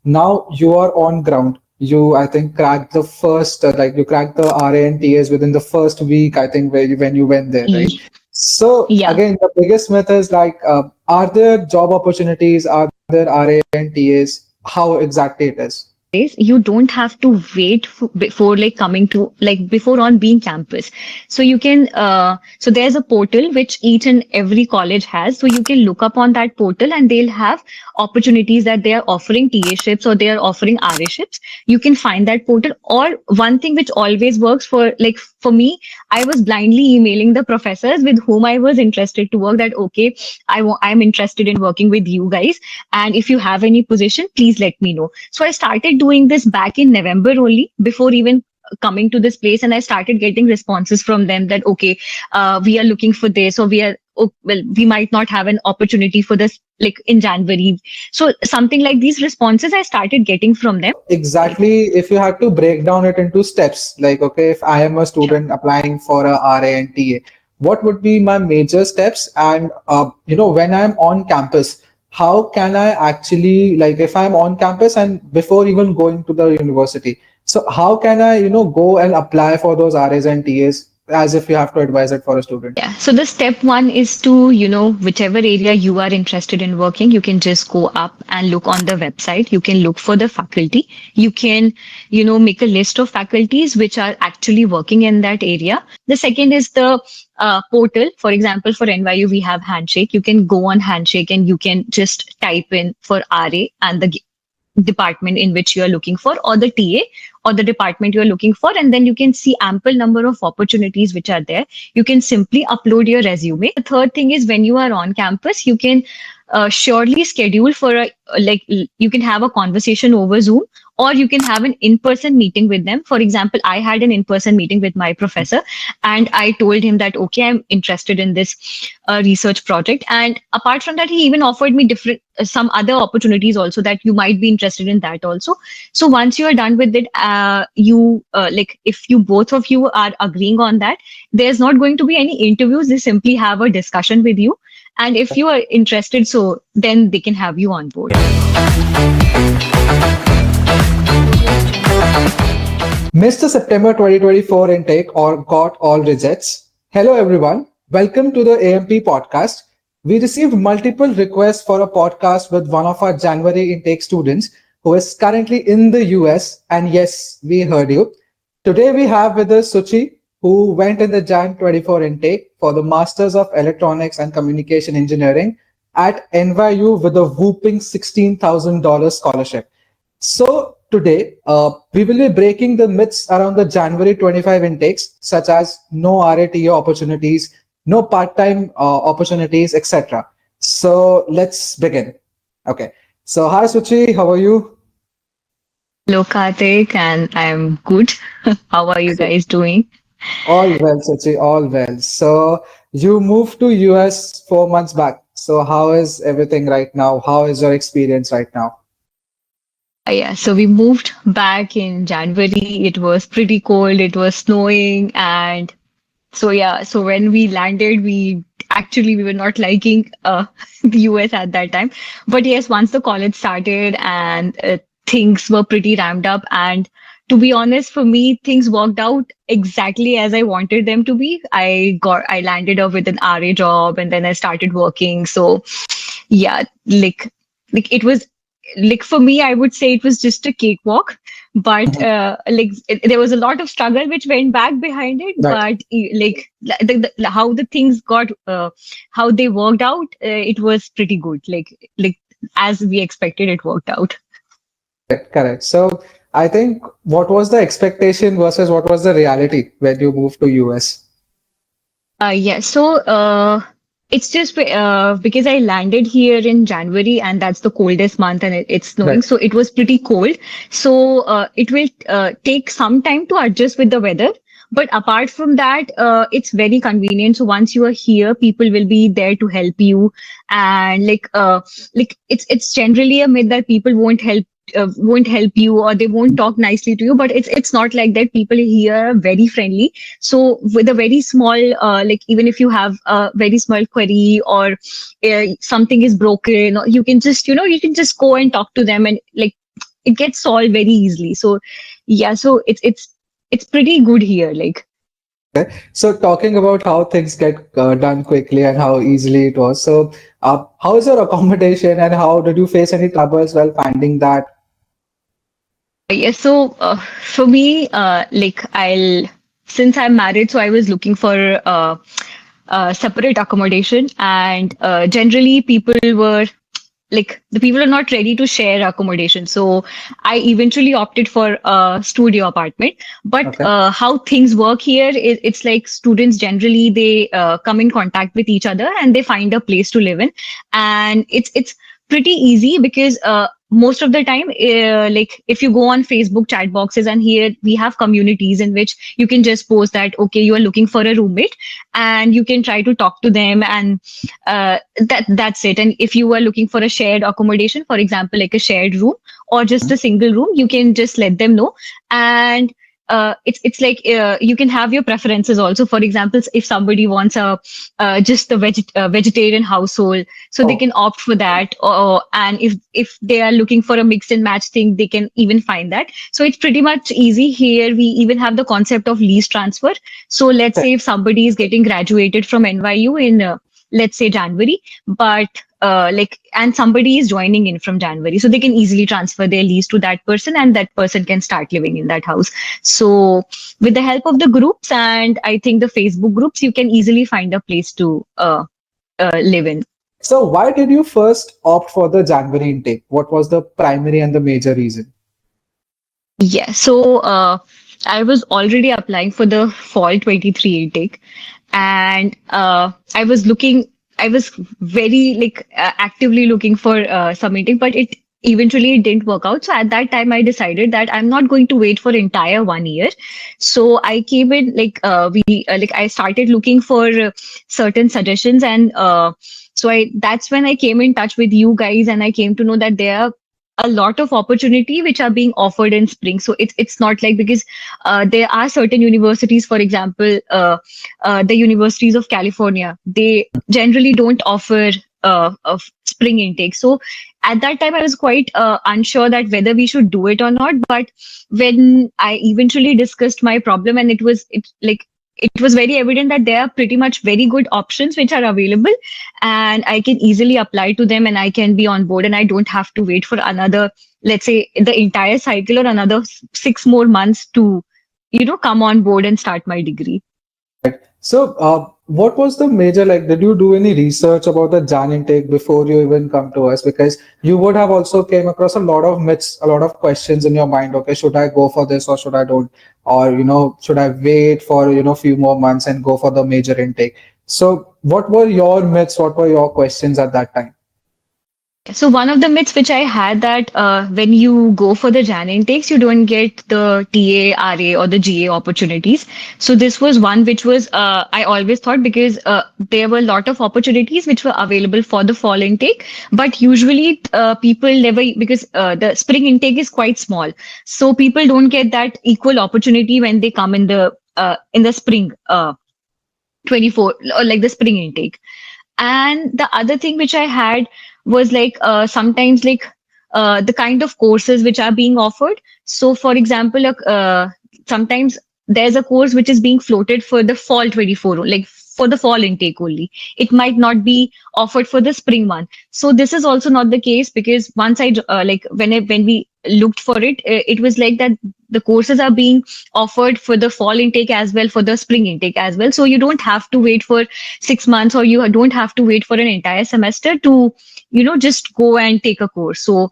Now you are on ground. You, I think, cracked the first, like you cracked the RA and TAs within the first week, I think, when you went there, right? Ye- So Yeah. again, the biggest myth is like, are there job opportunities? Are there RA and TAs? How exactly it is? Is you don't have to wait before like coming to like before on being campus, so you can so there's a portal which each and every college has, so you can look up on that portal and they'll have opportunities that they are offering TA ships or they are offering RA ships. You can find that portal, or one thing which always works for like for me, I was blindly emailing the professors with whom I was interested to work, that okay, I'm interested in working with you guys, and if you have any position, please let me know. So I started doing this back in November only, before even coming to this place, and I started getting responses from them that okay, we are looking for this, or we are, oh, well, we might not have an opportunity for this like in January. So something like these responses I started getting from them. So exactly, if you had to break down it into steps, like, okay, if I am a Sure. student applying for a RA and TA, what would be my major steps? And, when I'm on campus, how can I actually, like, if I'm on campus and before even going to the university, so how can I, go and apply for those RAs and TAs as if you have to advise it for a student? Yeah. So the step one is to, whichever area you are interested in working, you can just go up and look on the website. You can look for the faculty. You can, make a list of faculties which are actually working in that area. The second is the portal. For example, for NYU, we have Handshake. You can go on Handshake and you can just type in for RA and the department in which you are looking for, or the TA or the department you are looking for, and then you can see ample number of opportunities which are there. You can simply upload your resume. The third thing is when you are on campus, you can surely schedule for a like you can have a conversation over Zoom, or you can have an in-person meeting with them. For example, I had an in-person meeting with my professor, and I told him that okay, I'm interested in this research project, and apart from that, he even offered me different some other opportunities also, that you might be interested in that also. So once you are done with it, you like if you both of you are agreeing on that, there's not going to be any interviews. They simply have a discussion with you, and if you are interested, so then they can have you on board. Missed the September 2024 intake or got all rejects? Hello, everyone. Welcome to the AMP podcast. We received multiple requests for a podcast with one of our January intake students who is currently in the US. And yes, we heard you. Today we have with us Shuchi, who went in the Jan 24 intake for the Masters of Electronics and Communication Engineering at NYU with a whooping $16,000 scholarship. So today, we will be breaking the myths around the January 25 intakes, such as no RATA opportunities, no part-time opportunities, etc. So let's begin. Okay. So hi Suchi, how are you? Hello, Karthik, and I'm good. How are you So, guys doing? all well, Suchi, all well. So you moved to US 4 months back. So how is everything right now? How is your experience right now? Yeah, so we moved back in January. It was pretty cold, it was snowing, and so yeah, so when we landed, we were not liking the US at that time. But yes, once the college started and things were pretty ramped up, and to be honest, for me, things worked out exactly as I wanted them to be. I landed up with an RA job, and then I started working. So yeah, like it was like for me, I would say it was just a cakewalk, but there was a lot of struggle which went back behind it. Right. But how the things got how they worked out, it was pretty good. Like as we expected, it worked out. Correct, correct. So I think what was the expectation versus what was the reality when you moved to US? Yeah, so it's just because I landed here in January, and that's the coldest month, and it's snowing, Right. so it was pretty cold. So it will take some time to adjust with the weather. But apart from that, it's very convenient. So once you are here, people will be there to help you, and like it's generally a myth that people won't help you, or they won't talk nicely to you. But it's not like that. People here are very friendly, so with a very small, like even if you have a very small query, or something is broken, or you can just go and talk to them, and like it gets solved very easily. So yeah, so it's pretty good here. Like, Okay. So talking about how things get done quickly and how easily it was. So how is your accommodation and how did you face any troubles while finding that? yeah, so for me, like I'll since I'm married, so I was looking for separate accommodation, and generally people were like the people are not ready to share accommodation. So I eventually opted for a studio apartment. But Okay. how things work here is it's like students generally they come in contact with each other and they find a place to live in, and it's pretty easy because most of the time like if you go on Facebook chat boxes, and here we have communities in which you can just post that okay, you are looking for a roommate, and you can try to talk to them, and that's it. And if you are looking for a shared accommodation, for example like a shared room or just a single room, you can just let them know. And it's like you can have your preferences also. For example, if somebody wants a just a vegetarian household, so they Oh, can opt for that. And if they are looking for a mix and match thing, they can even find that. So it's pretty much easy here. We even have the concept of lease transfer. So let's okay. say if somebody is getting graduated from NYU in let's say January, but like and somebody is joining in from January, so they can easily transfer their lease to that person, and that person can start living in that house. So with the help of the groups and I think the Facebook groups, you can easily find a place to live in. So why did you first opt for the January intake? What was the primary and the major reason? Yeah, so I was already applying for the fall 23 intake, and I was very like actively looking for some intake, but it eventually didn't work out. So at that time, I decided that I'm not going to wait for entire 1 year. So I came in like like I started looking for certain suggestions, and so I that's when I came in touch with you guys, and I came to know that there are a lot of opportunity which are being offered in spring. So it's not like because there are certain universities, for example the universities of California, they generally don't offer a spring intake. So at that time I was quite unsure that whether we should do it or not. But when I eventually discussed my problem, and it was very evident that there are pretty much very good options which are available, and I can easily apply to them, and I can be on board, and I don't have to wait for another, let's say, the entire cycle or another 6 more months to, come on board and start my degree. So, what was the major like? Did you do any research about the Jan intake before you even come to us? Because you would have also came across a lot of myths, a lot of questions in your mind. Okay, should I go for this or should I don't? Or should I wait for few more months and go for the major intake? So, what were your myths? What were your questions at that time? So one of the myths which I had that when you go for the Jan intakes, you don't get the TA, RA, or the GA opportunities. So this was one which was I always thought, because there were a lot of opportunities which were available for the fall intake, but usually people never, because the spring intake is quite small, so people don't get that equal opportunity when they come in the spring 24, or like the spring intake. And the other thing which I had was like sometimes like the kind of courses which are being offered. So, for example, sometimes there's a course which is being floated for the fall 24, like for the fall intake only. It might not be offered for the spring one. So this is also not the case, because once like when we looked for it, it was like that the courses are being offered for the fall intake as well, for the spring intake as well. So you don't have to wait for 6 months, or you don't have to wait for an entire semester to just go and take a course. So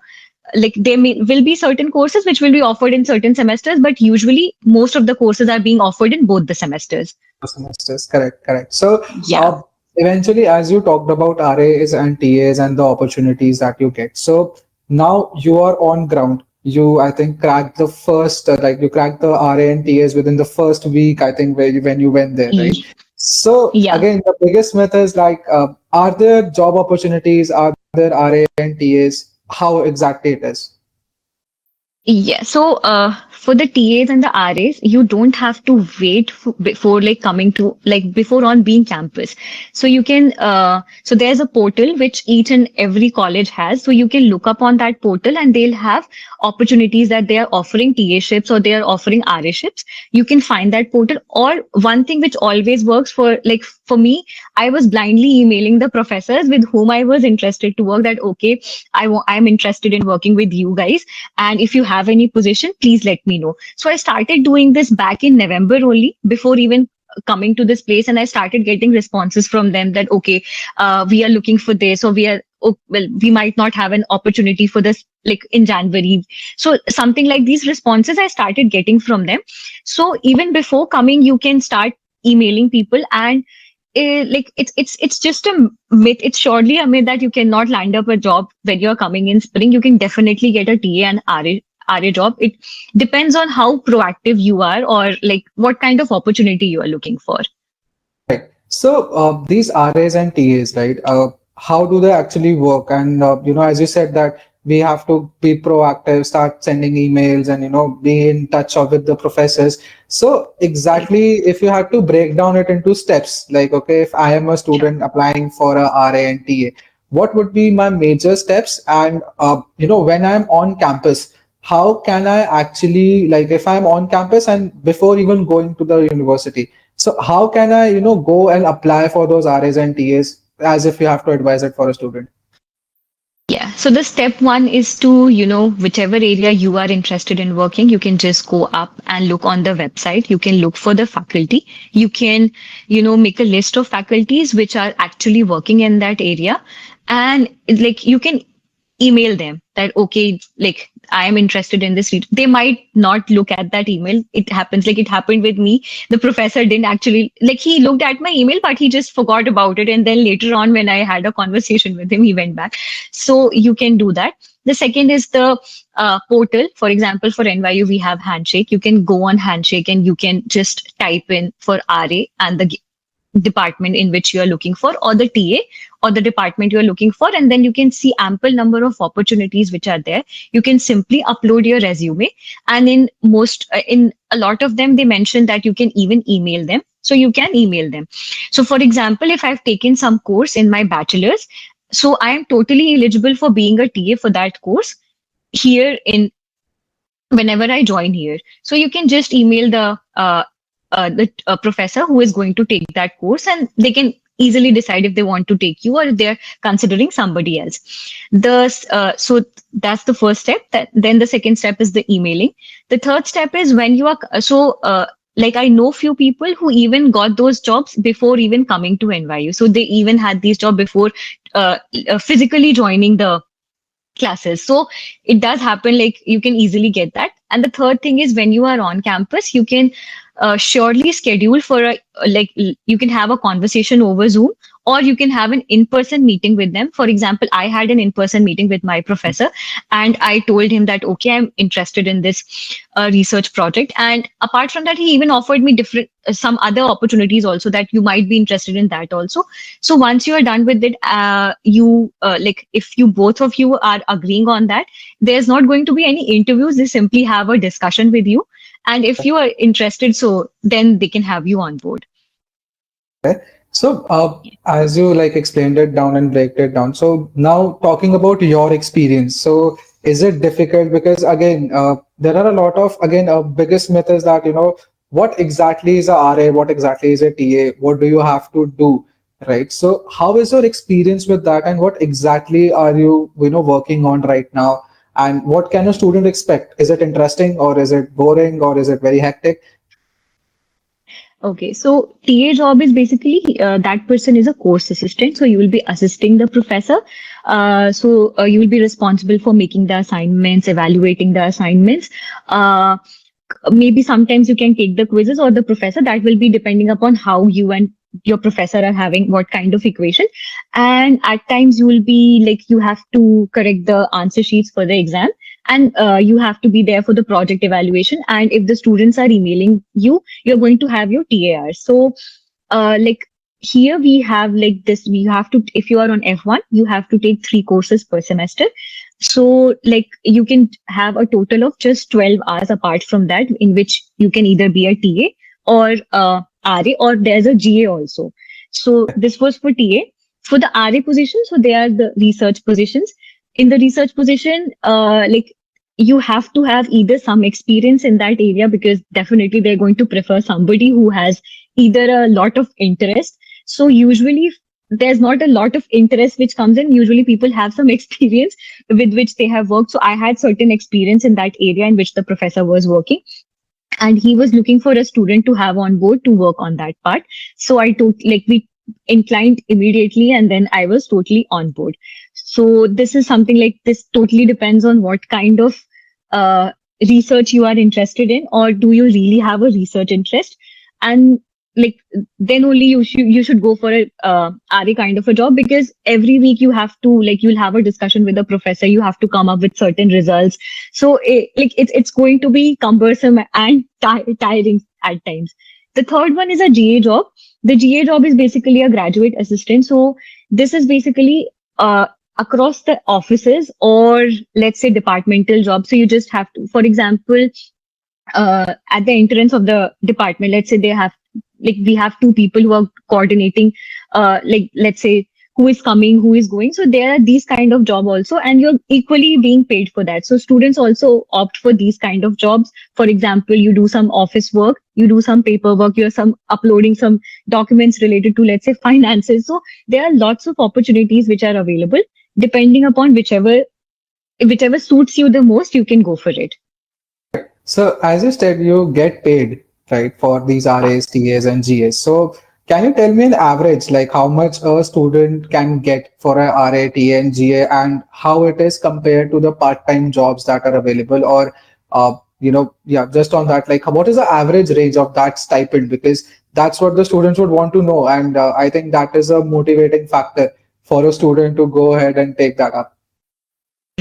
like will be certain courses which will be offered in certain semesters, but usually most of the courses are being offered in both the semesters. Semesters, correct, correct. So, Yeah. eventually, as you talked about RAs and TAs and the opportunities that you get, so now you are on ground. You, I think, cracked the first, like you cracked the RA and TAs within the first week, I think, when you went there, right? So, Yeah. again, the biggest myth is like, are there job opportunities? Are there RA and TAs? How exactly it is? Yeah, so for the TAs and the RAs, you don't have to wait before like coming to like before on being campus. So you can so there's a portal which each and every college has. So you can look up on that portal and they'll have opportunities that they are offering TA ships or they are offering RA ships. You can find that portal. Or one thing which always works for like for me, I was blindly emailing the professors with whom I was interested to work that okay, I'm interested in working with you guys, and if you have any position, please let me know. So I started doing this back in November only, before even coming to this place, and I started getting responses from them that okay, we are looking for this, or we are well, we might not have an opportunity for this like in January. So something like these responses I started getting from them. So even before coming, you can start emailing people, and like it's just a myth. It's surely a myth that you cannot land up a job when you're coming in spring. You can definitely get a TA and RA job. It depends on how proactive you are or like what kind of opportunity you are looking for. Right. So these RAs and TAs, right? How do they actually work? And as you said that we have to be proactive, start sending emails, and be in touch with the professors. So Right. exactly, if you had to break down it into steps, like okay, if I am a Sure. student applying for a RA and TA, what would be my major steps? And when I'm on campus, how can I actually, like if I'm on campus and before even going to the university, so how can I, go and apply for those RAs and TAs as if you have to advise it for a student? Yeah. So the step one is to, whichever area you are interested in working, you can just go up and look on the website. You can look for the faculty. You can, make a list of faculties which are actually working in that area. And like you can email them that, okay, like I am interested in this. They might not look at that email. It happens like it happened with me. The professor didn't actually like he looked at my email, but he just forgot about it. And then later on, when I had a conversation with him, he went back. So you can do that. The second is the portal. For example, for NYU, we have Handshake. You can go on Handshake and you can just type in for RA and the department in which you are looking for, or the TA or the department you are looking for, and then you can see ample number of opportunities which are there. You can simply upload your resume, and in a lot of them they mention that you can even email them, so you can email them. So for example, if I've taken some course in my bachelor's, so I am totally eligible for being a TA for that course here in whenever I join here. So you can just email the professor who is going to take that course, and they can easily decide if they want to take you or if they're considering somebody else. So that's the first step. Then the second step is the emailing. The third step is when you are like I know few people who even got those jobs before even coming to NYU. So they even had these jobs before physically joining the classes. So it does happen, like you can easily get that. And the third thing is when you are on campus, you can surely schedule for you can have a conversation over Zoom, or you can have an in-person meeting with them. For example, I had an in-person meeting with my professor, and I told him that okay, I'm interested in this research project. And apart from that, he even offered me different some other opportunities also, that you might be interested in that also. So once you are done with it, you like if you both of you are agreeing on that, there's not going to be any interviews. They simply have a discussion with you, and if you are interested, so then they can have you on board. Okay. So, as you like explained it down and break it down, so now talking about your experience, so is it difficult? Because again, there are a lot of again, biggest myth is that what exactly is a RA, what exactly is a TA, what do you have to do, right? So, how is your experience with that, and what exactly are you working on right now, and what can a student expect? Is it interesting, or is it boring, or is it very hectic? Okay, so TA job is basically that person is a course assistant. So you will be assisting the professor. So you will be responsible for making the assignments, evaluating the assignments. Maybe sometimes you can take the quizzes or the professor. That will be depending upon how you and your professor are having what kind of equation. And at times you will be like you have to correct the answer sheets for the exam, and you have to be there for the project evaluation. And if the students are emailing you, you're going to have your TAR. So like here we have like this, we have to, if you are on F1, you have to take 3 courses per semester. So like you can have a total of just 12 hours apart from that, in which you can either be a TA or RA, or there's a GA also. So this was for TA. For the RA position, so they are the research positions. In the research position, like you have to have either some experience in that area, because definitely they're going to prefer somebody who has either a lot of interest. So usually there's not a lot of interest which comes in. Usually people have some experience with which they have worked. So I had certain experience in that area in which the professor was working, and he was looking for a student to have on board to work on that part. So I took, like, we inclined immediately, and then I was totally on board. So this is something like this totally depends on what kind of uh, research you are interested in, or do you really have a research interest? And like then only you should go for a RA kind of a job, because every week you have to, like, you'll have a discussion with the professor, you have to come up with certain results. So it's going to be cumbersome and tiring at times. The third one is a GA job. The GA job is basically a graduate assistant. So this is basically across the offices, or let's say departmental job. So you just have to, for example, at the entrance of the department, let's say they have, like, we have two people who are coordinating, like, let's say who is coming, who is going. So there are these kind of job also, and you're equally being paid for that. So students also opt for these kind of jobs. For example, you do some office work, you do some paperwork, you're some uploading some documents related to, let's say, finances. So there are lots of opportunities which are available. Depending upon whichever suits you the most, you can go for it. So as you said, you get paid, right, for these RAs, TAs, and GAs. So can you tell me an average, like how much a student can get for a RA, TA, and GA, and how it is compared to the part-time jobs that are available? Or, yeah, just on that, like what is the average range of that stipend? Because that's what the students would want to know, and I think that is a motivating factor for a student to go ahead and take that up.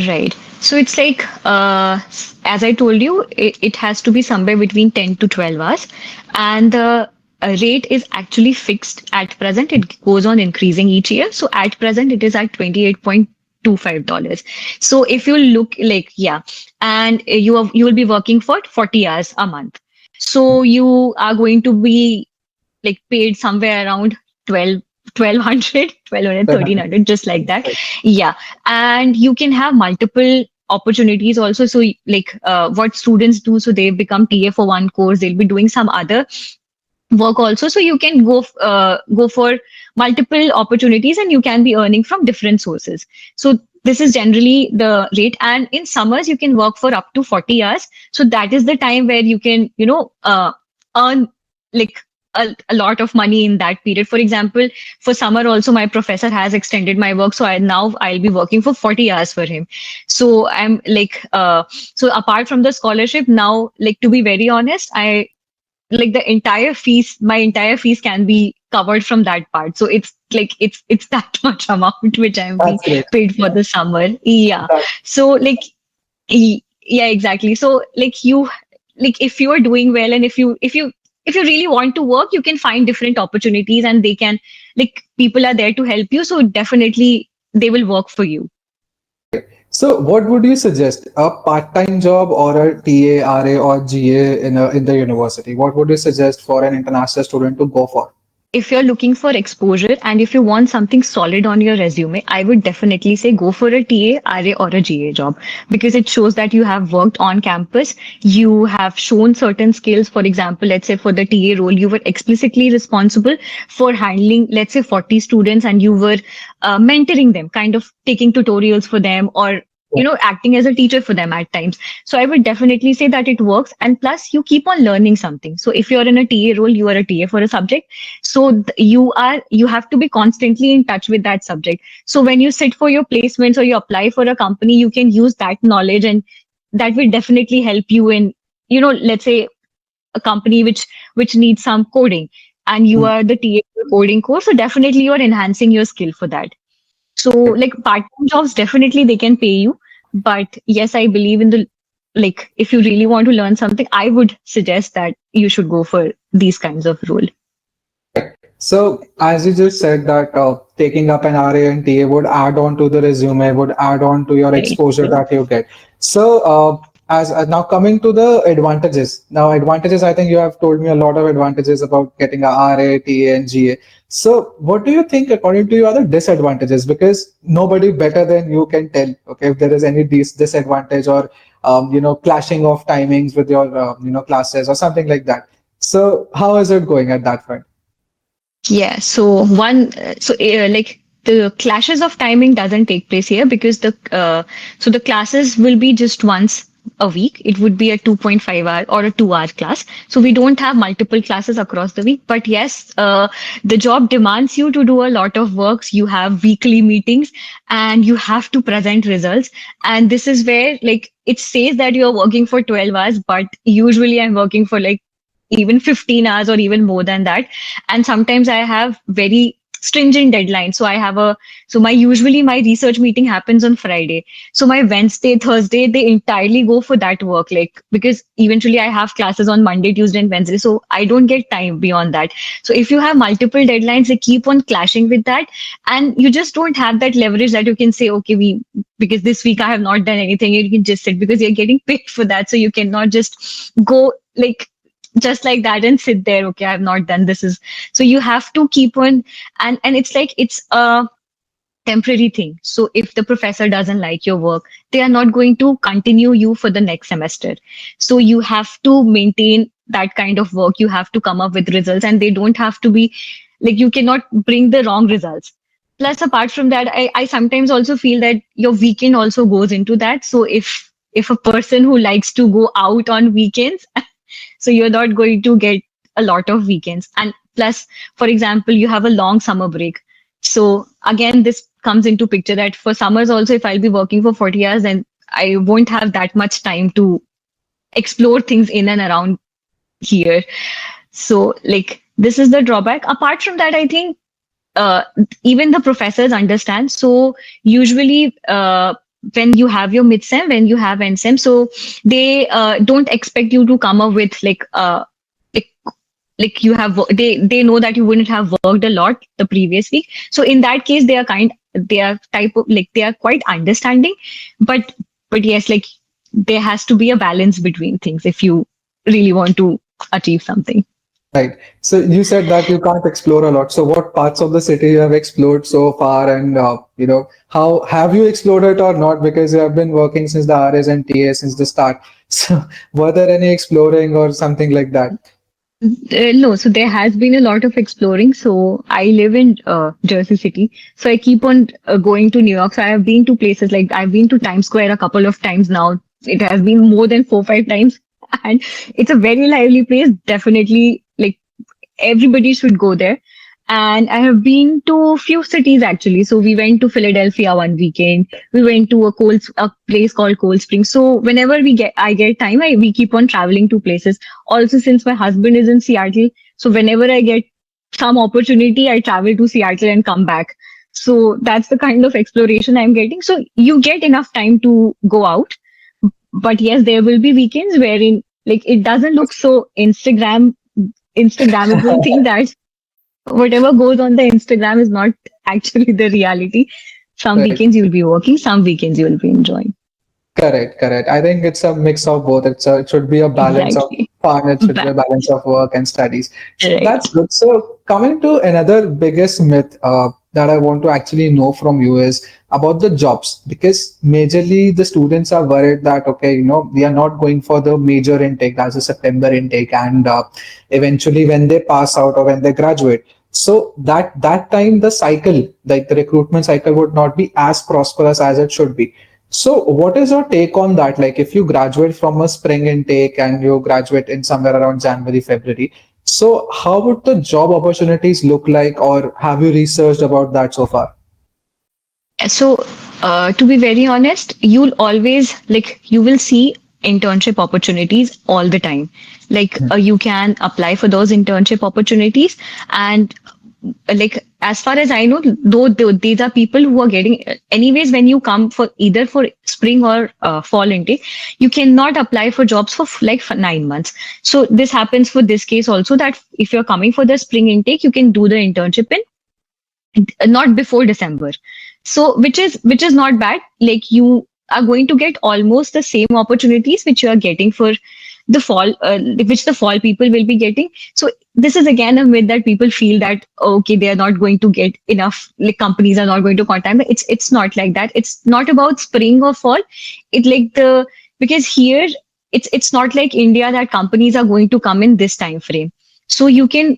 Right. So it's like, as I told you, it has to be somewhere between 10 to 12 hours. And the rate is actually fixed at present. It goes on increasing each year. So at present, it is at $28.25. So if you look like, yeah, and you will be working for 40 hours a month. So you are going to be like paid somewhere around 12 1200 1200 1300, just like that. Yeah. And you can have multiple opportunities also. So like what students do, so they become TA for one course, they'll be doing some other work also. So you can go for multiple opportunities, and you can be earning from different sources. So this is generally the rate. And in summers, you can work for up to 40 hours. So that is the time where you can, earn like a lot of money in that period. For example, for summer also, my professor has extended my work. So I'll be working for 40 hours for him. So I'm like, so apart from the scholarship now, like, to be very honest, like my entire fees can be covered from that part. So it's like it's that much amount which I'm being That's great. paid for the summer. Yeah. That, So like yeah, exactly. So like if you are doing well, and if you really want to work, you can find different opportunities, and they can, like, people are there to help you. So definitely they will work for you. so what would you suggest? A part-time job or a TA, RA, or GA in the university? What would you suggest for an international student to go for? If you're looking for exposure and if you want something solid on your resume, I would definitely say go for a TA, RA, or a GA job, because it shows that you have worked on campus. You have shown certain skills. For example, let's say for the TA role, you were explicitly responsible for handling, let's say, 40 students, and you were mentoring them, kind of taking tutorials for them, or acting as a teacher for them at times. So I would definitely say that it works. And plus, you keep on learning something. So if you're in a TA role, you are a TA for a subject. So you have to be constantly in touch with that subject. So when you sit for your placements or you apply for a company, you can use that knowledge, and that will definitely help you in, let's say, a company which needs some coding, and you Mm. are the TA for coding course. So definitely you are enhancing your skill for that. So like part-time jobs, definitely they can pay you. But yes, I believe in the, like, if you really want to learn something, I would suggest that you should go for these kinds of role. So, as you just said that taking up an RA and TA would add on to the resume, would add on to your Right. exposure that you get. So, as now coming to the advantages. Now, advantages, I think you have told me a lot of advantages about getting a RA, TA, and GA. So, what do you think, according to you, are the disadvantages? Because nobody better than you can tell, okay, if there is any disadvantage or clashing of timings with your classes or something like that. So, how is it going at that front? Yeah. Like the clashes of timing doesn't take place here because the classes will be just once a week. It would be a 2.5 hour or a 2 hour class. So we don't have multiple classes across the week. But yes, the job demands you to do a lot of works. You have weekly meetings and you have to present results. And this is where like it says that you're working for 12 hours, but usually I'm working for like even 15 hours or even more than that. And sometimes I have very stringent deadlines. So my usually my research meeting happens on Friday. So my Wednesday, Thursday, they entirely go for that work, like because eventually I have classes on Monday, Tuesday, and Wednesday. So I don't get time beyond that. So if you have multiple deadlines, they keep on clashing with that. And you just don't have that leverage that you can say, okay, because this week I have not done anything, you can just sit because you're getting paid for that. So you cannot just go like just like that and sit there. Okay, I have not done this is so you have to keep on, and it's like it's a temporary thing. So if the professor doesn't like your work, they are not going to continue you for the next semester. So you have to maintain that kind of work. You have to come up with results, and they don't have to be like you cannot bring the wrong results. Plus, apart from that, I sometimes also feel that your weekend also goes into that. So if a person who likes to go out on weekends, so you're not going to get a lot of weekends. And plus, for example, you have a long summer break. So again, this comes into picture that for summers also, if I'll be working for 40 hours, then I won't have that much time to explore things in and around here. So like this is the drawback. Apart from that, I think uh, even the professors understand. So usually, when you have your midsem, when you have endsem, so they don't expect you to come up with like like you have they know that you wouldn't have worked a lot the previous week. So in that case, they are type of like they are quite understanding, but yes, like there has to be a balance between things if you really want to achieve something. Right. So you said that you can't explore a lot. So what parts of the city you have explored so far, and how have you explored it or not? Because you have been working since the RS and TA since the start. So were there any exploring or something like that? No, so there has been a lot of exploring. So I live in Jersey City. So I keep on going to New York. So I have been to places like I've been to Times Square a couple of times now. It has been more than 4, 5 times. And it's a very lively place. Definitely, like everybody should go there. And I have been to a few cities actually. So we went to Philadelphia one weekend. We went to a place called Cold Springs. So whenever I get time, we keep on traveling to places. Also, since my husband is in Seattle, so whenever I get some opportunity, I travel to Seattle and come back. So that's the kind of exploration I'm getting. So you get enough time to go out. But yes, there will be weekends wherein like it doesn't look so Instagrammable thing that whatever goes on the Instagram is not actually the reality. Some Right. weekends you'll be working, some weekends you'll be enjoying. Correct, correct. I think it's a mix of both. It should be a balance of Exactly. fun. It should be a Balance. balance of work and studies. Right. That's good. So coming to another biggest myth that I want to actually know from you is about the jobs, because majorly the students are worried that okay, we are not going for the major intake, that's a September intake, and eventually when they pass out or when they graduate, so that time the cycle, like the recruitment cycle, would not be as prosperous as it should be. So, what is your take on that? Like, if you graduate from a spring intake and you graduate in somewhere around January, February, so how would the job opportunities look like, or have you researched about that so far? So, to be very honest, you'll always like you will see internship opportunities all the time. Like you can apply for those internship opportunities, and like as far as I know, though these are people who are getting anyways. When you come for either for spring or fall intake, you cannot apply for jobs for like for 9 months. So this happens for this case also, that if you're coming for the spring intake, you can do the internship in not before December. So which is not bad. Like you are going to get almost the same opportunities which you are getting for the fall, which the fall people will be getting. So this is again a myth that people feel that okay, they are not going to get enough. Like companies are not going to contact them. It's not like that. It's not about spring or fall. It like the because here it's not like India that companies are going to come in this time frame. So you can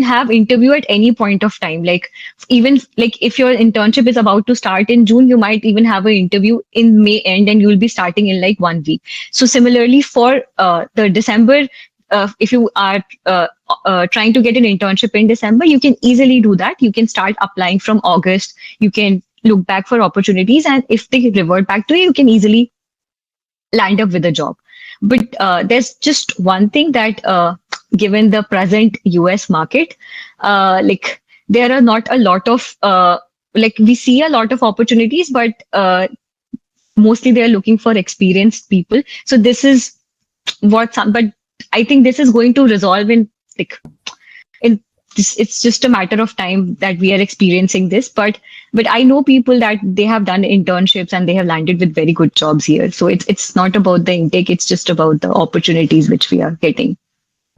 have interview at any point of time, like even like if your internship is about to start in June, you might even have an interview in May end and you'll be starting in like 1 week. So similarly for the December, if you are trying to get an internship in December, you can easily do that. You can start applying from August. You can look back for opportunities, and if they revert back to you, you can easily land up with a job. But there's just one thing that, given the present US market, like there are not a lot of, like we see a lot of opportunities, but mostly they are looking for experienced people. So this is but I think this is going to resolve in like in it's just a matter of time that we are experiencing this. But I know people that they have done internships and they have landed with very good jobs here. So it's not about the intake, it's just about the opportunities which we are getting.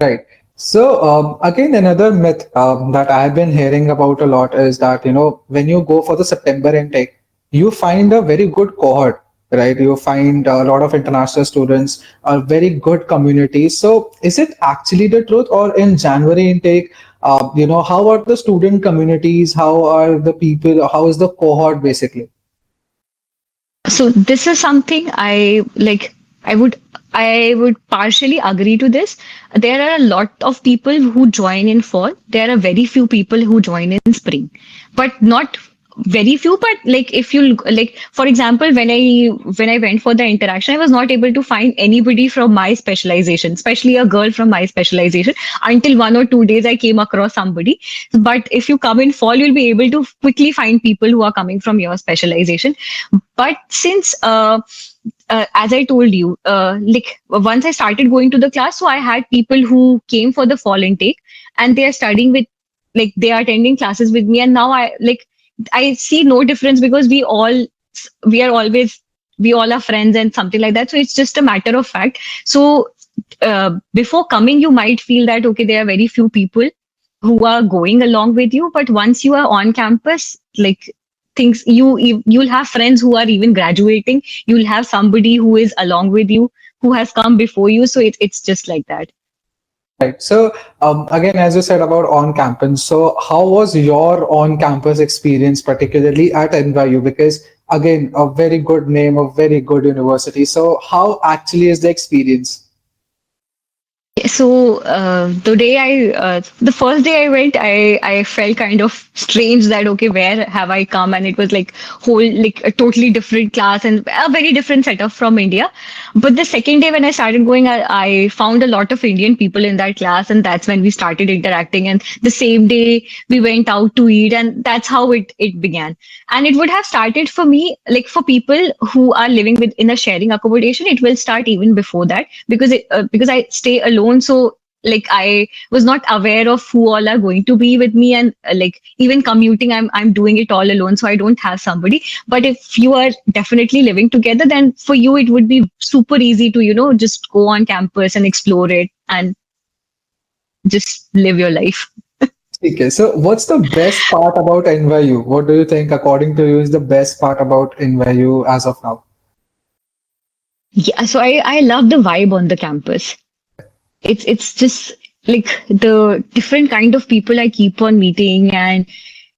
Right. So again, another myth that I've been hearing about a lot is that when you go for the September intake, you find a very good cohort, right? You find a lot of international students, a very good community. So is it actually the truth, or in January intake, how are the student communities? How are the people? How is the cohort basically? So this is something I like. I would I would partially agree to this. There are a lot of people who join in fall. There are very few people who join in spring, but not very few. But like if you like, for example, when I went for the interaction, I was not able to find anybody from my specialization, especially a girl from my specialization, until 1 or 2 days I came across somebody. But if you come in fall, you'll be able to quickly find people who are coming from your specialization. But since as I told you, like once I started going to the class, so I had people who came for the fall intake and they are studying with, like they are attending classes with me, and now I see no difference because we are always we all are friends and something like that. So it's just a matter of fact. So before coming, you might feel that okay, there are very few people who are going along with you, but once you are on campus, like things you'll have friends who are even graduating. You'll have somebody who is along with you who has come before you. So it's just like that. Right. So again, as you said about on campus, so how was your on campus experience, particularly at NYU? Because again, a very good name, a very good university. So how actually is the experience? So the first day I went, I felt kind of strange that okay, where have I come? And it was like whole like a totally different class and a very different setup from India. But the second day when I started going, I found a lot of Indian people in that class, and that's when we started interacting. And the same day we went out to eat, and that's how it began. And it would have started for me, like for people who are living with in a sharing accommodation, it will start even before that because I stay alone. So like I was not aware of who all are going to be with me, and like even commuting, I'm doing it all alone, so I don't have somebody. But if you are definitely living together, then for you it would be super easy to just go on campus and explore it and just live your life. Okay, so what's the best part about NYU? What do you think, according to you, is the best part about NYU as of now? Yeah, so I love the vibe on the campus. It's just like the different kind of people I keep on meeting, and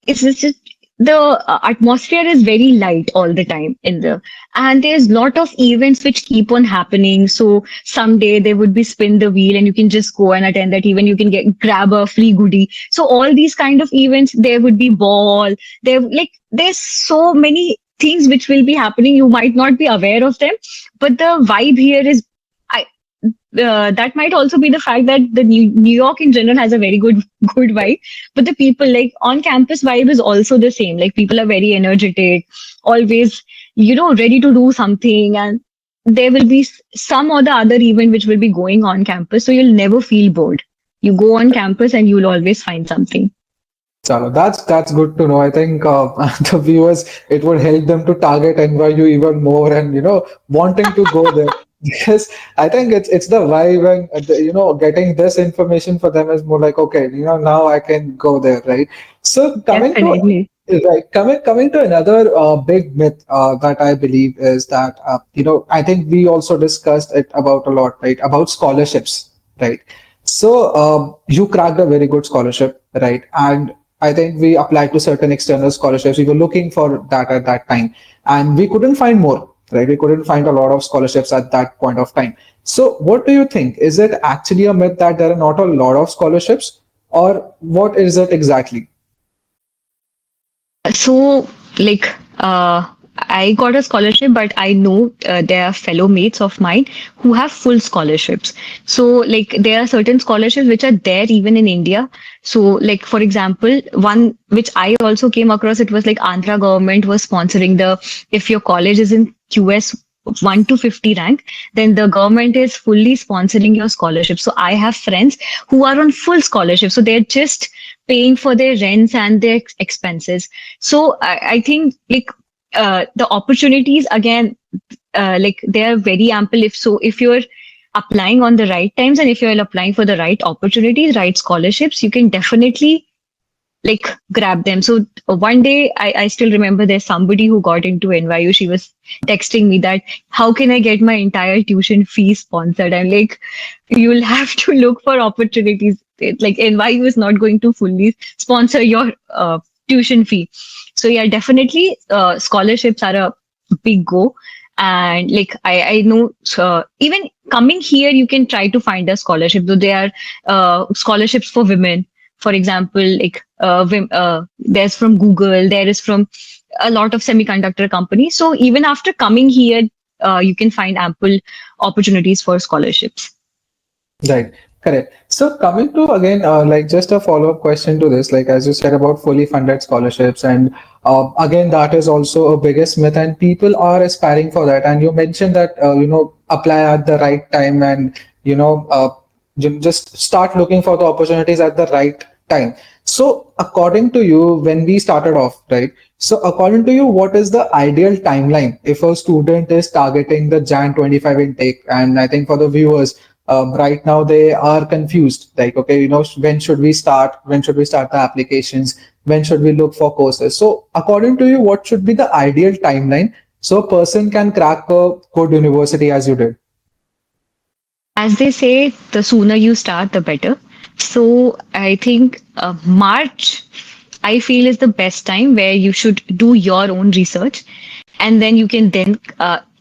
it's just the atmosphere is very light all the time in the and there's lot of events which keep on happening. So someday there would be spin the wheel and you can just go and attend that event. You can get grab a free goodie. So all these kind of events, there would be ball. There's so many things which will be happening. You might not be aware of them, but the vibe here is that might also be the fact that the New York in general has a very good vibe, but the people like on campus vibe is also the same. Like people are very energetic, always ready to do something, and there will be some or the other event which will be going on campus, so you'll never feel bored. You go on campus and you'll always find something. Chalo, that's good to know. I think the viewers, it would help them to target NYU even more and wanting to go there. Because I think it's the vibe and getting this information for them is more like, okay, now I can go there, right? So Definitely. coming to another big myth that I believe is that I think we also discussed it about a lot, right? About scholarships, right? So you cracked a very good scholarship, right? And I think we applied to certain external scholarships. We were looking for that at that time, and we couldn't find more, right? We couldn't find a lot of scholarships at that point of time. So, what do you think? Is it actually a myth that there are not a lot of scholarships, or what is it exactly? So, like, I got a scholarship, but I know there are fellow mates of mine who have full scholarships. So, like, there are certain scholarships which are there even in India. So, like, for example, one which I also came across, it was like Andhra government was sponsoring if your college is in QS 1 to 50 rank, then the government is fully sponsoring your scholarship. So I have friends who are on full scholarship. So they're just paying for their rents and their expenses. So I think like the opportunities again, like they are very ample. If you're applying on the right times and if you're applying for the right opportunities, right scholarships, you can definitely like grab them. So one day I still remember there's somebody who got into NYU. She was texting me that how can I get my entire tuition fee sponsored? I'm like, you'll have to look for opportunities. Like NYU is not going to fully sponsor your tuition fee. So yeah, definitely scholarships are a big go. And like I know even coming here, you can try to find a scholarship. Though there are scholarships for women, for example, like there's from Google, there is from a lot of semiconductor companies. So even after coming here, you can find ample opportunities for scholarships. Right, correct. So coming to again, like just a follow-up question to this, like as you said about fully funded scholarships, and again that is also a biggest myth, and people are aspiring for that. And you mentioned that apply at the right time, and just start looking for the opportunities at the right time. So according to you, when we started off, right? So according to you, what is the ideal timeline if a student is targeting the Jan 25 intake? And I think for the viewers right now they are confused, like, okay, when should we start, the applications, when should we look for courses? So according to you, what should be the ideal timeline so a person can crack a good university as you did? As they say, the sooner you start, the better. So I think March, I feel, is the best time where you should do your own research, and then you can then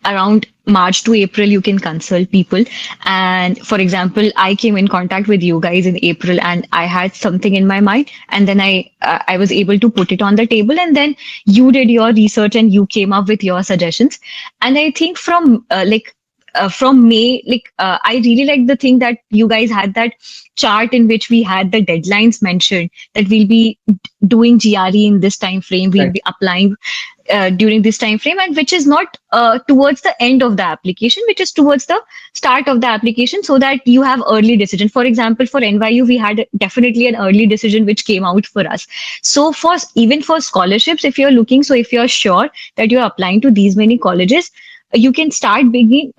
around March to April you can consult people. And for example, I came in contact with you guys in April, and I had something in my mind, and then I was able to put it on the table, and then you did your research and you came up with your suggestions. And I think from May, I really like the thing that you guys had that chart in which we had the deadlines mentioned that we'll be doing GRE in this time frame, we'll Right. be applying during this time frame, and which is not towards the end of the application, which is towards the start of the application, so that you have early decision. For example, for NYU, we had definitely an early decision which came out for us. So for even for scholarships, if you're looking, so if you're sure that you're applying to these many colleges, you can start beginning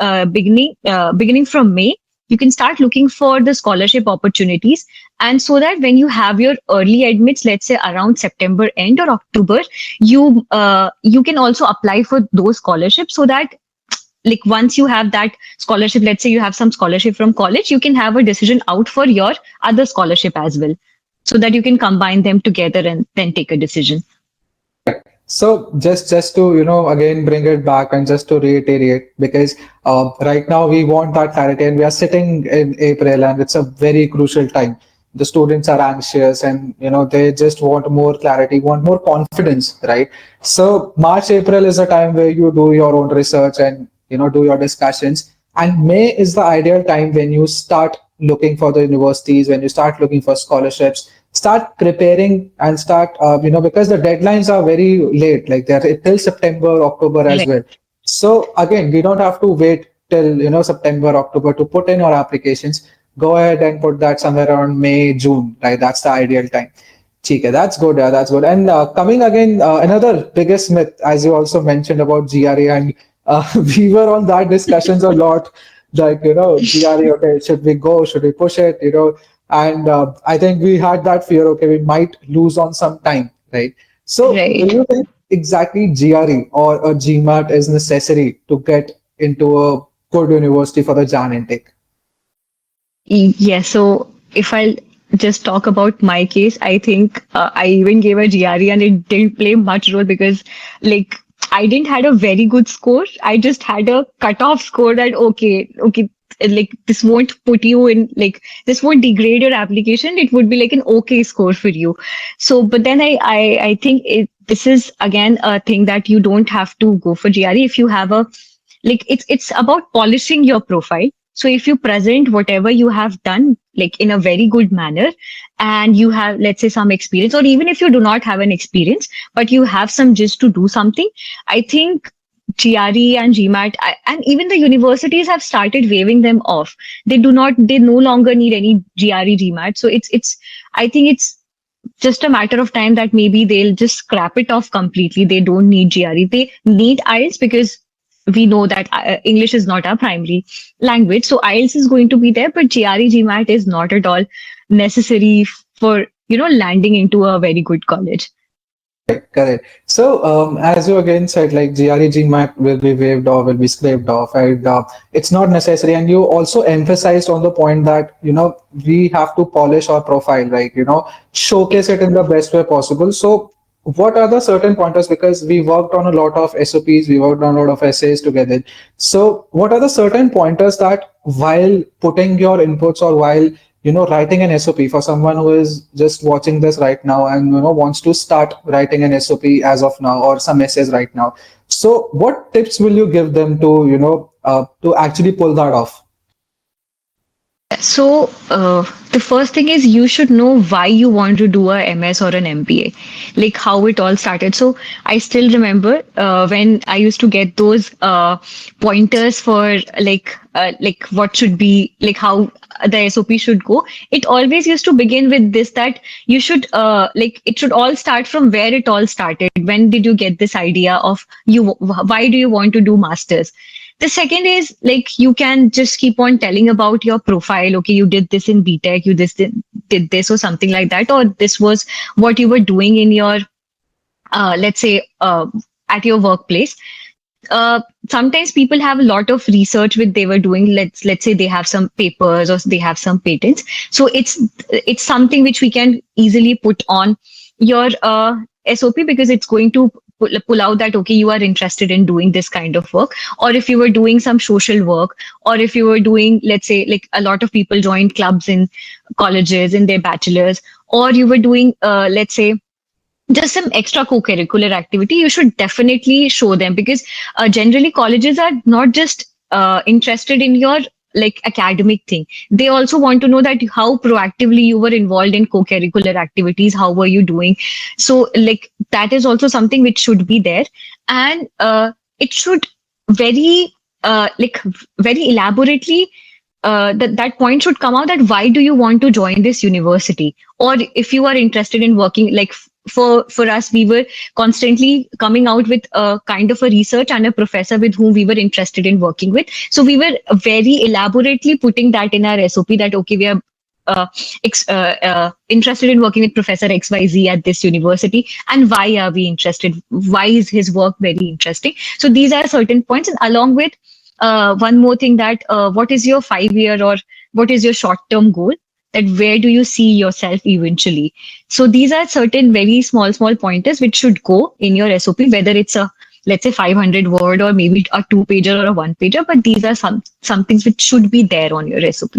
from May. You can start looking for the scholarship opportunities, and so that when you have your early admits, let's say around September end or October, you can also apply for those scholarships, so that like once you have that scholarship, let's say you have some scholarship from college, you can have a decision out for your other scholarship as well, so that you can combine them together and then take a decision. Correct. So just to again bring it back and just to reiterate, because right now we want that clarity, and we are sitting in April, and it's a very crucial time. The students are anxious, and they just want more clarity, want more confidence, right? So March, April is a time where you do your own research and do your discussions. And May is the ideal time when you start looking for the universities, when you start looking for scholarships, start preparing and start, because the deadlines are very late, like they're till September, October as Right. well. So again, we don't have to wait till, September, October to put in your applications. Go ahead and put that somewhere around May, June, right? That's the ideal time. ठीक है, that's good. Yeah, that's good. And coming again, another biggest myth, as you also mentioned about GRE, and we were on that discussions a lot. Like, GRE, okay, should we go? Should we push it? And I think we had that fear, okay, we might lose on some time, right? So, do Right. you think exactly GRE or a GMAT is necessary to get into a good university for the JAN intake? Yeah, so if I'll just talk about my case, I think I even gave a GRE and it didn't play much role because like I didn't had a very good score. I just had a cutoff score that okay, like this won't put you in like this won't degrade your application. It would be like an okay score for you. So, but then I think this is again a thing that you don't have to go for GRE if you have a like it's about polishing your profile. So if you present whatever you have done like in a very good manner and you have let's say some experience, or even if you do not have an experience but you have some just to do something, I think GRE and GMAT and even the universities have started waiving them off. They no longer need any GRE GMAT. So it's I think it's just a matter of time that maybe they'll just scrap it off completely. They don't need GRE. They need IELTS because we know that English is not our primary language. So IELTS is going to be there, but GRE, GMAT is not at all necessary for, landing into a very good college. Correct, correct. So, as you again said, like GRE GMAT will be waived or will be scraped off, and it's not necessary. And you also emphasized on the point that we have to polish our profile, like showcase it in the best way possible. So, what are the certain pointers? Because we worked on a lot of SOPs, we worked on a lot of essays together. So, what are the certain pointers that while putting your inputs or while writing an SOP for someone who is just watching this right now and wants to start writing an SOP as of now or some essays right now. So, what tips will you give them to to actually pull that off? So, the first thing is you should know why you want to do a MS or an MBA, like how it all started. So, I still remember when I used to get those pointers for like what should be like how the SOP should go. It always used to begin with this that you should like it should all start from where it all started. When did you get this idea of you? Why do you want to do masters? The second is like you can just keep on telling about your profile. Okay, you did this in BTech, you did this or something like that, or this was what you were doing in your, let's say, at your workplace. Sometimes people have a lot of research which they were doing. Let's say they have some papers or they have some patents. So it's something which we can easily put on your SOP because it's going to pull out that okay you are interested in doing this kind of work, or if you were doing some social work, or if you were doing let's say like a lot of people join clubs in colleges in their bachelors, or you were doing let's say just some extra co-curricular activity, you should definitely show them because generally colleges are not just interested in your like academic thing. They also want to know that how proactively you were involved in co-curricular activities, how were you doing. So like that is also something which should be there, and it should very like very elaborately that point should come out that why do you want to join this university, or if you are interested in working like for us we were constantly coming out with a kind of a research and a professor with whom we were interested in working with, so we were very elaborately putting that in our SOP that okay we are uh, interested in working with Professor XYZ at this university, and why are we interested? Why is his work very interesting? So these are certain points, and along with one more thing that what is your 5 year or what is your short term goal? That where do you see yourself eventually? So these are certain very small pointers which should go in your SOP, whether it's a let's say 500 word or maybe a 2 pager or a 1 pager, but these are some things which should be there on your SOP.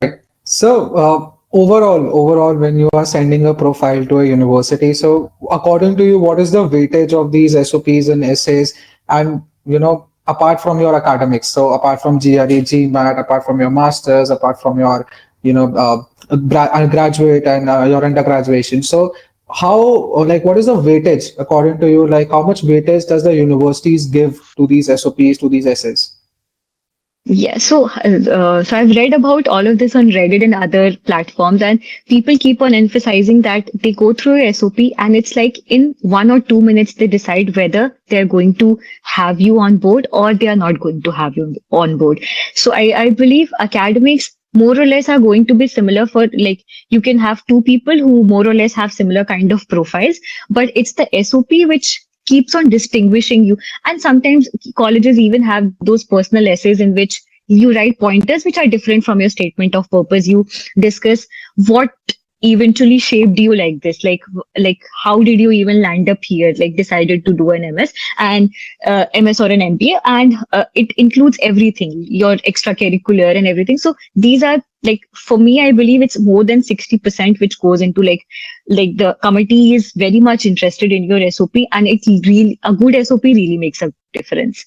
Right. So, overall, when you are sending a profile to a university, so according to you, what is the weightage of these SOPs and essays? And apart from your academics, so apart from GRE, GMAT, apart from your masters, apart from your graduate and your undergraduation. So how, or like, what is the weightage according to you? Like, how much weightage does the universities give to these SOPs, to these essays? Yeah, so I've read about all of this on Reddit and other platforms, and people keep on emphasizing that they go through a SOP, and it's like in 1 or 2 minutes they decide whether they're going to have you on board or they are not going to have you on board. So I believe academics more or less are going to be similar for like you can have two people who more or less have similar kind of profiles, but it's the SOP which keeps on distinguishing you. And sometimes colleges even have those personal essays in which you write pointers which are different from your statement of purpose. You discuss what eventually shaped you like this, like how did you even land up here, like decided to do an MS or an MBA, and it includes everything, your extracurricular and everything. So these are like, for me, I believe it's more than 60% which goes into like the committee is very much interested in your SOP, and it's really a good SOP really makes a difference.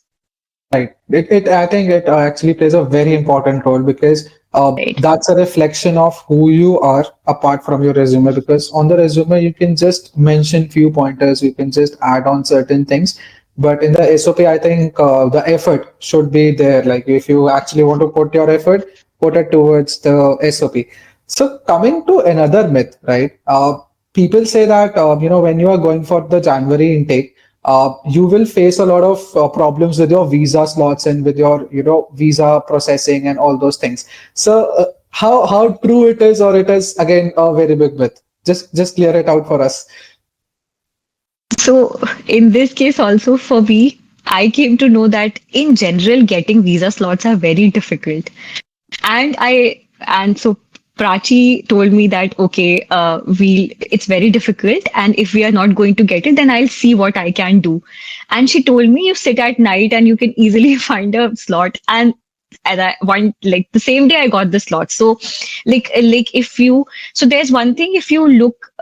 Right. I think it actually plays a very important role because Right. that's a reflection of who you are apart from your resume. Because on the resume, you can just mention few pointers, you can just add on certain things. But in the SOP, I think the effort should be there. Like if you actually want to put your effort, put it towards the SOP. So coming to another myth, right? People say that when you are going for the January intake, you will face a lot of problems with your visa slots and with your visa processing and all those things. So how true it is, or it is again a very big myth? Just clear it out for us. So in this case also for me, I came to know that in general getting visa slots are very difficult. And so Prachi told me that okay, it's very difficult, and if we are not going to get it, then I'll see what I can do. And she told me you sit at night and you can easily find a slot. And I one like the same day I got the slot. So like if you so there's one thing, if you look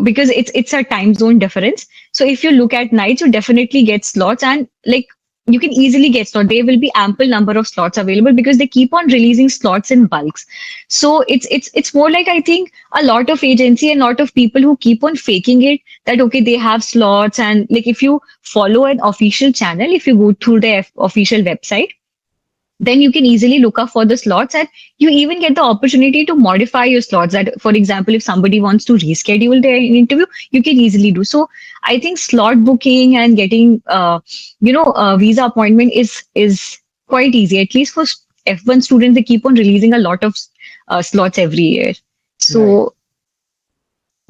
because it's a time zone difference. So if you look at nights, you definitely get slots, and like you can easily get slots. There will be ample number of slots available because they keep on releasing slots in bulks. So it's more like, I think, a lot of agency and a lot of people who keep on faking it, that okay, they have slots. And like if you follow an official channel, if you go through the official website, then you can easily look up for the slots, and you even get the opportunity to modify your slots. That, for example, if somebody wants to reschedule their interview, you can easily do so. I think slot booking and getting a visa appointment is quite easy, at least for F1 students. They keep on releasing a lot of slots every year. Right. So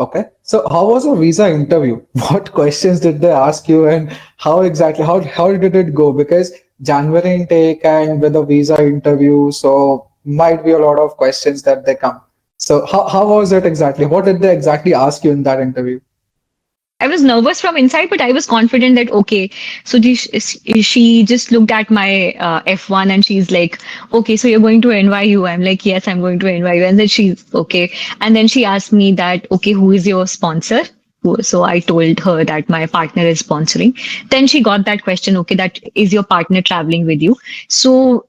Okay. So how was your visa interview? What questions did they ask you, and how did it go? Because January intake and with the visa interview, so might be a lot of questions that they come. So how was it exactly? What did they exactly ask you in that interview? I was nervous from inside, but I was confident that okay. So she just looked at my F1 and she's like, okay, so you're going to NYU. I'm like, yes, I'm going to NYU. And then she's okay. And then she asked me that, okay, who is your sponsor? So I told her that my partner is sponsoring. Then she got that question, okay, that is your partner traveling with you? So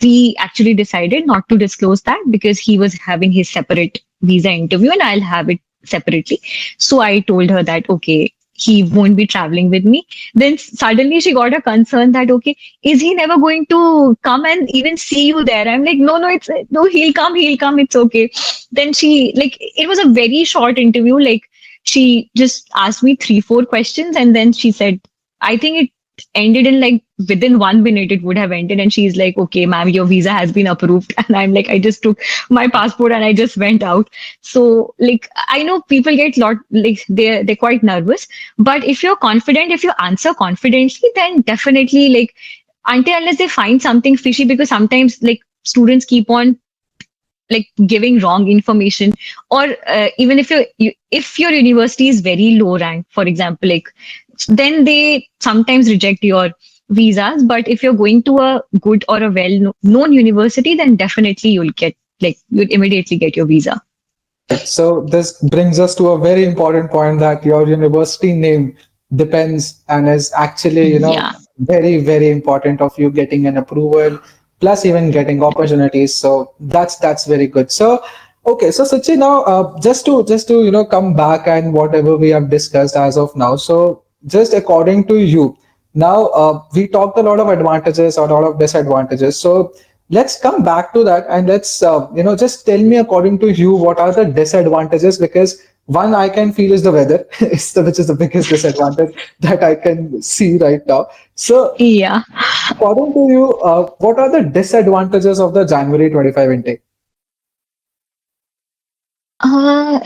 we actually decided not to disclose that because he was having his separate visa interview and I'll have it separately. So I told her that, okay, he won't be traveling with me. Then suddenly she got a concern that, okay, is he never going to come and even see you there? I'm like, no, no, he'll come, it's okay. Then it was a very short interview. Like, she just asked me 3, 4 questions and then she said, I think it ended in like within 1 minute it would have ended. And she's like, okay, ma'am, your visa has been approved. And I'm like, I just took my passport and I just went out. So like I know people get lot like they're quite nervous, but if you're confident, if you answer confidently, then definitely like until unless they find something fishy, because sometimes like students keep on like giving wrong information, or even if your university is very low rank, for example, like then they sometimes reject your visas. But if you're going to a good or a well known university, then definitely you'll immediately get your visa. Right. So this brings us to a very important point, that your university name depends and is actually, Yeah. very, very important of you getting an approval, plus even getting opportunities. So that's very good. So okay, so Sachi, now just to come back and whatever we have discussed as of now. So just according to you, now we talked a lot of advantages or a lot of disadvantages. So let's come back to that and let's just tell me according to you what are the disadvantages, because one I can feel is the weather, which is the biggest disadvantage that I can see right now. So Yeah. according to you, what are the disadvantages of the January 25 intake?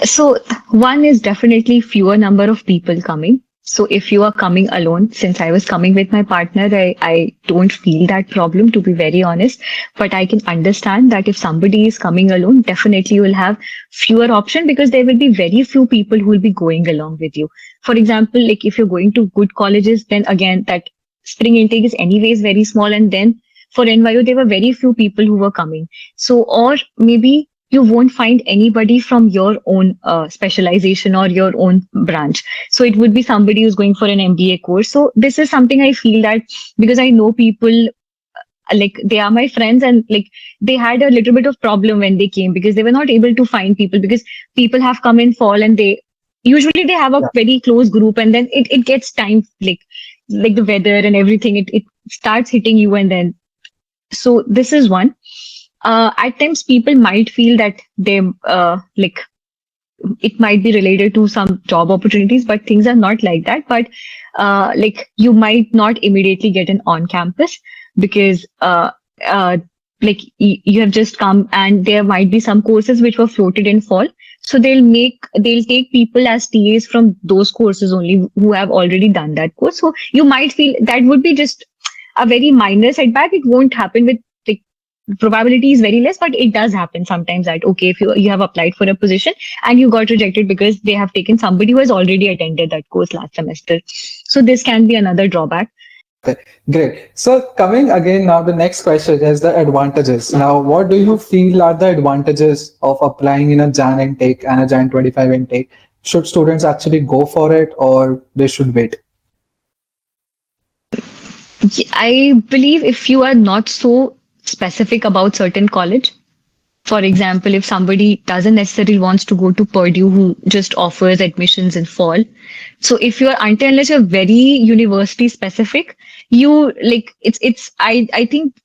So one is definitely fewer number of people coming. So if you are coming alone, since I was coming with my partner, I don't feel that problem, to be very honest. But I can understand that if somebody is coming alone, definitely you will have fewer option because there will be very few people who will be going along with you. For example, like if you're going to good colleges, then again that spring intake is anyways very small, and then for NYU there were very few people who were coming. So or maybe you won't find anybody from your own specialization or your own branch. So it would be somebody who's going for an MBA course. So this is something I feel that because I know people, like they are my friends, and like they had a little bit of problem when they came because they were not able to find people, because people have come in fall and they usually they have a Yeah. very close group, and then it gets time, like the weather and everything, it starts hitting you, and then so this is one. At times people might feel that they like it might be related to some job opportunities, but things are not like that. But like you might not immediately get an on campus because uh, like you have just come, and there might be some courses which were floated in fall. So they'll take people as TAs from those courses only who have already done that course. So you might feel that would be just a very minor setback. It won't happen with like probability is very less, but it does happen sometimes that okay, if you have applied for a position and you got rejected because they have taken somebody who has already attended that course last semester. So this can be another drawback. Okay, great. So coming again now, the next question is the advantages. Now, what do you feel are the advantages of applying in a Jan intake and a Jan 25 intake? Should students actually go for it or they should wait? I believe if you are not so specific about certain college, for example, if somebody doesn't necessarily wants to go to Purdue who just offers admissions in fall. So if you're until unless you're very university specific, you like I think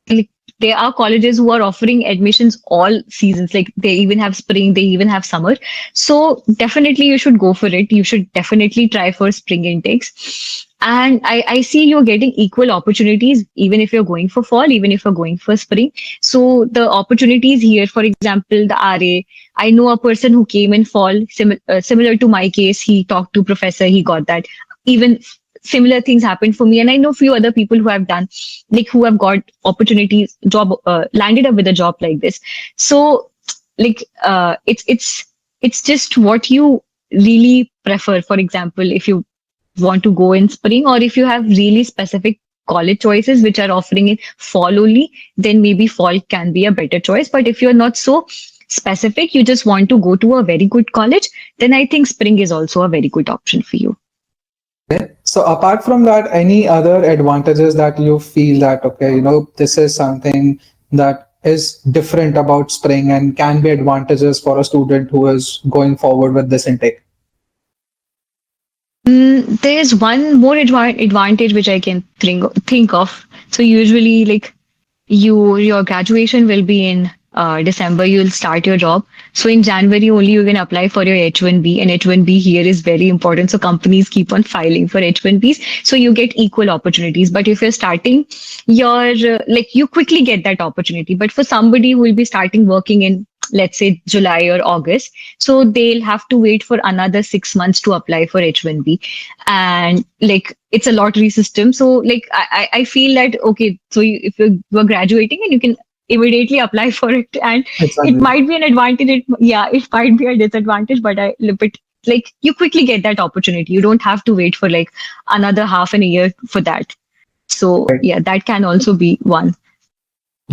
like there are colleges who are offering admissions all seasons, like they even have spring, they even have summer. So definitely you should go for it, you should definitely try for spring intakes. And I see you're getting equal opportunities even if you're going for fall, even if you're going for spring. So the opportunities here, for example, the RA, I know a person who came in fall, similar to my case, he talked to professor, he got that. Even similar things happened for me, and I know few other people who have done, like who have got opportunities, job landed up with a job like this. So like it's just what you really prefer. For example, if you want to go in spring, or if you have really specific college choices which are offering in fall only, then maybe fall can be a better choice. But if you're not so specific, you just want to go to a very good college, then I think spring is also a very good option for you. So apart from that, any other advantages that you feel that, okay, this is something that is different about spring and can be advantages for a student who is going forward with this intake? There's one more advantage which I can think of. So usually, like your graduation will be in December. You'll start your job. So in January only you can apply for your H1B, and H1B here is very important. So companies keep on filing for H1Bs. So you get equal opportunities. But if you're starting your like you quickly get that opportunity. But for somebody who will be starting working in, let's say, July or August, so they'll have to wait for another 6 months to apply for H1B. And like it's a lottery system. So like I feel that okay, so if you're graduating and you can immediately apply for it, and it Exactly. might be an advantage. Yeah, it might be a disadvantage, but like you quickly get that opportunity. You don't have to wait for like another half an year for that. So Right. yeah, that can also be one.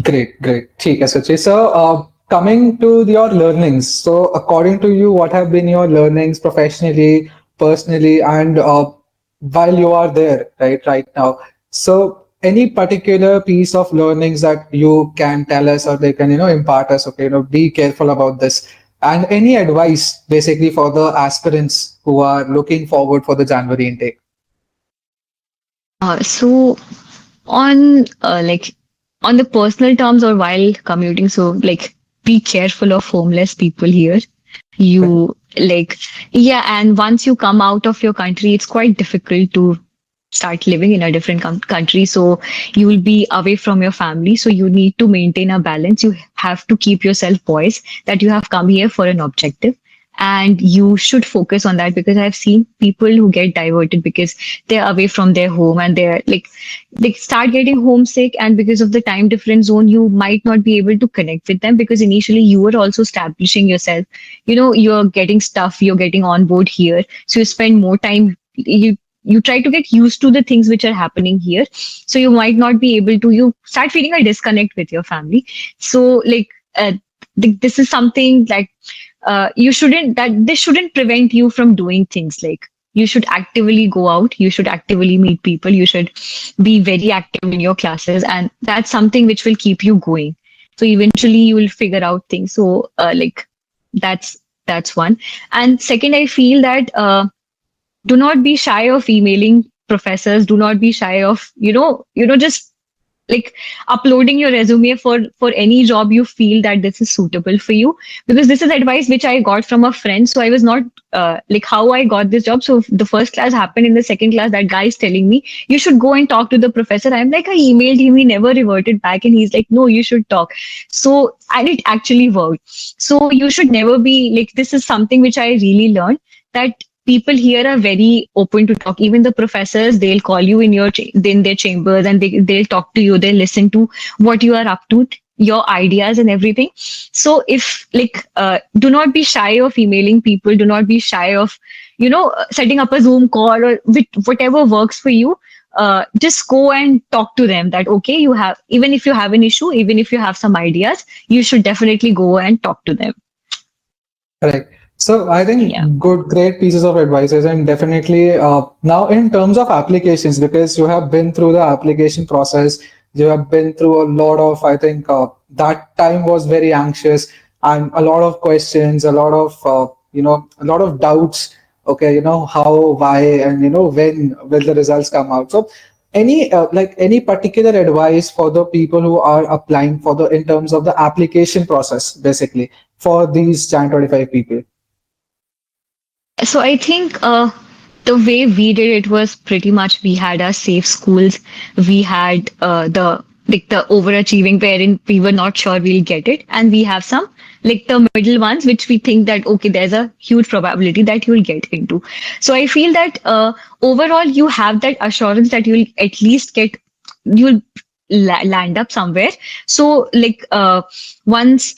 Great, great. ठीक है, Suchi. So, coming to your learnings. So, according to you, what have been your learnings professionally, personally, and while you are there, right now? So any particular piece of learnings that you can tell us or they can, impart us, okay, be careful about this. And any advice basically for the aspirants who are looking forward for the January intake. So on on the personal terms or while commuting, so like be careful of homeless people here. Okay. You like yeah, and once you come out of your country, it's quite difficult to start living in a different country. So you will be away from your family. So you need to maintain a balance. You have to keep yourself poised that you have come here for an objective. And you should focus on that because I've seen people who get diverted because they're away from their home and they're like they start getting homesick, and because of the time difference zone you might not be able to connect with them because initially you were also establishing yourself. You're getting stuff, you're getting on board here, so you spend more time. You try to get used to the things which are happening here, so you might not be able to, you start feeling a disconnect with your family. So this is something like you shouldn't that this shouldn't prevent you from doing things. Like you should actively go out, you should actively meet people, you should be very active in your classes, and that's something which will keep you going. So eventually you will figure out things. So that's that's one. And second, I feel that do not be shy of emailing professors, do not be shy of just like uploading your resume for any job you feel that this is suitable for you, because this is advice which I got from a friend. So I was not like how I got this job. So the first class happened, in the second class that guy is telling me you should go and talk to the professor. I'm like, I emailed him, he never reverted back, and he's like, no, you should talk. So and it actually worked. So you should never be like, this is something which I really learned, that people here are very open to talk. Even the professors, they'll call you in in their chambers, and they'll talk to you, they'll listen to what you are up to, your ideas and everything. So if do not be shy of emailing people, do not be shy of setting up a Zoom call or whatever works for you. Just go and talk to them, that okay, you have, even if you have an issue, even if you have some ideas, you should definitely go and talk to them. Correct. So I Yeah. think great pieces of advices, and definitely now in terms of applications, because you have been through the application process, you have been through a lot of, I think that time was very anxious and a lot of questions, a lot of, a lot of doubts. Okay, how, why, and when will the results come out? So any particular advice for the people who are applying for the in terms of the application process, basically for these Jan 25 people? So I think the way we did it was pretty much we had our safe schools. We had the overachieving wherein we were not sure we'll get it, and we have some like the middle ones which we think that okay, there's a huge probability that you'll get into. So I feel that overall you have that assurance that you'll at least get, you'll land up somewhere. So once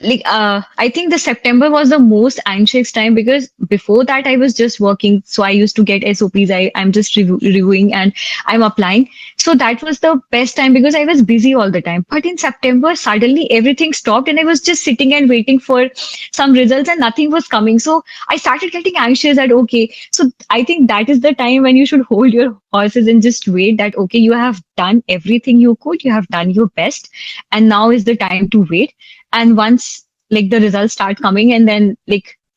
I think the September was the most anxious time, because before that I was just working, so I used to get SOPs, I'm just reviewing and I'm applying. So that was the best time because I was busy all the time. But in September suddenly everything stopped and I was just sitting and waiting for some results and nothing was coming. So I started getting anxious that okay, so I think that is the time when you should hold your horses and just wait, that okay, you have done everything you could, you have done your best, and now is the time to wait. And once the results start coming, and then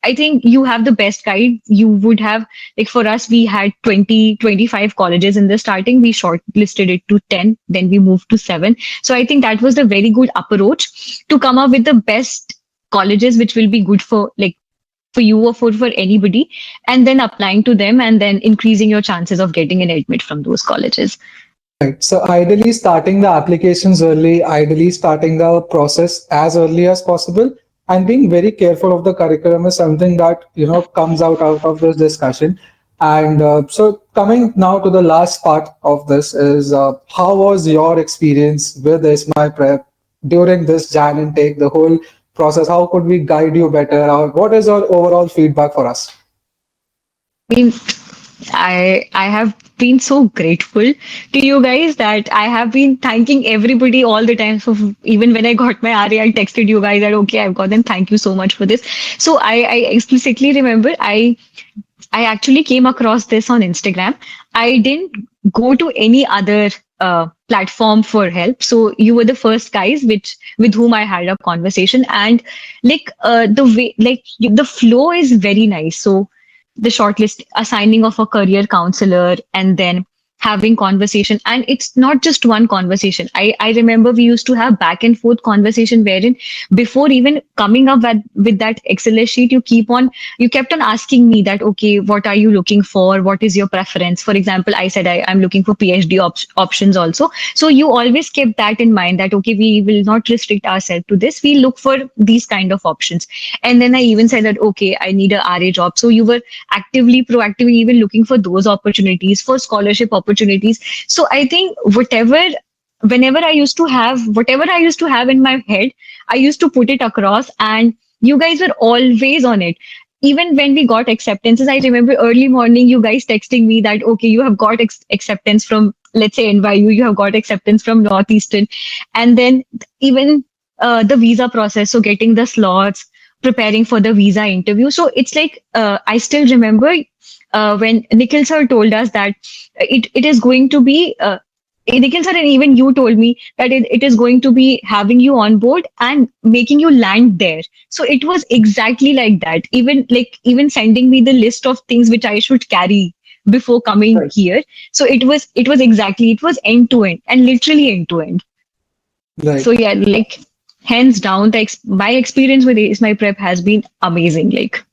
I think you have the best guide. You would have, for us we had 20-25 colleges in the starting, we shortlisted it to 10, then we moved to 7. So I think that was the very good approach to come up with the best colleges which will be good for for you or for anybody, and then applying to them and then increasing your chances of getting an admit from those colleges. Right. So ideally starting the applications early, ideally starting the process as early as possible, and being very careful of the curriculum is something that comes out of this discussion. And so coming now to the last part of this is how was your experience with my prep during this Jan intake, the whole process? How could we guide you better? Or what is your overall feedback for us? I mean, I have been so grateful to you guys that I have been thanking everybody all the time. So even when I got my RA, I texted you guys that okay, I've got them. Thank you so much for this. So I explicitly remember I actually came across this on Instagram. I didn't go to any other platform for help. So you were the first guys with whom I had a conversation, and like the way, like the flow is very nice. So the shortlist, assigning of a career counselor, and then having conversation, and it's not just one conversation. I remember we used to have back and forth conversation wherein before even coming up with that Excel sheet, you kept on asking me that, okay, what are you looking for? What is your preference? For example, I said I'm looking for PhD options also. So you always kept that in mind that, okay, we will not restrict ourselves to this. We look for these kind of options. And then I even said that, okay, I need a RA job. So you were actively, proactively even looking for those opportunities, for scholarship opportunities. So I think whatever I used to have in my head, I used to put it across, and you guys were always on it. Even when we got acceptances, I remember early morning, you guys texting me that, okay, you have got acceptance from, let's say, NYU, you have got acceptance from Northeastern. And then even the visa process, so getting the slots, preparing for the visa interview. So it's like, I still remember when Nikhil sir told us that it is going to be, Nikhil sir and even you told me that it is going to be having you on board and making you land there. So it was exactly like that. Even sending me the list of things which I should carry before coming Right. here. So it was end to end and literally end to end. So Right. yeah, like hands down, my experience with Ace My Prep has been amazing. Like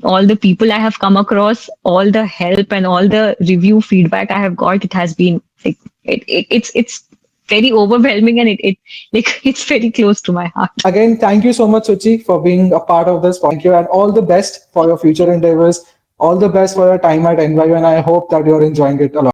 all the people I have come across, all the help and all the review feedback I have got, it has been like it's very overwhelming, and it like it's very close to my heart. Again, thank you so much, Suchi, for being a part of this. Thank you, and all the best for your future endeavors. All the best for your time at NYU, and I hope that you're enjoying it a lot.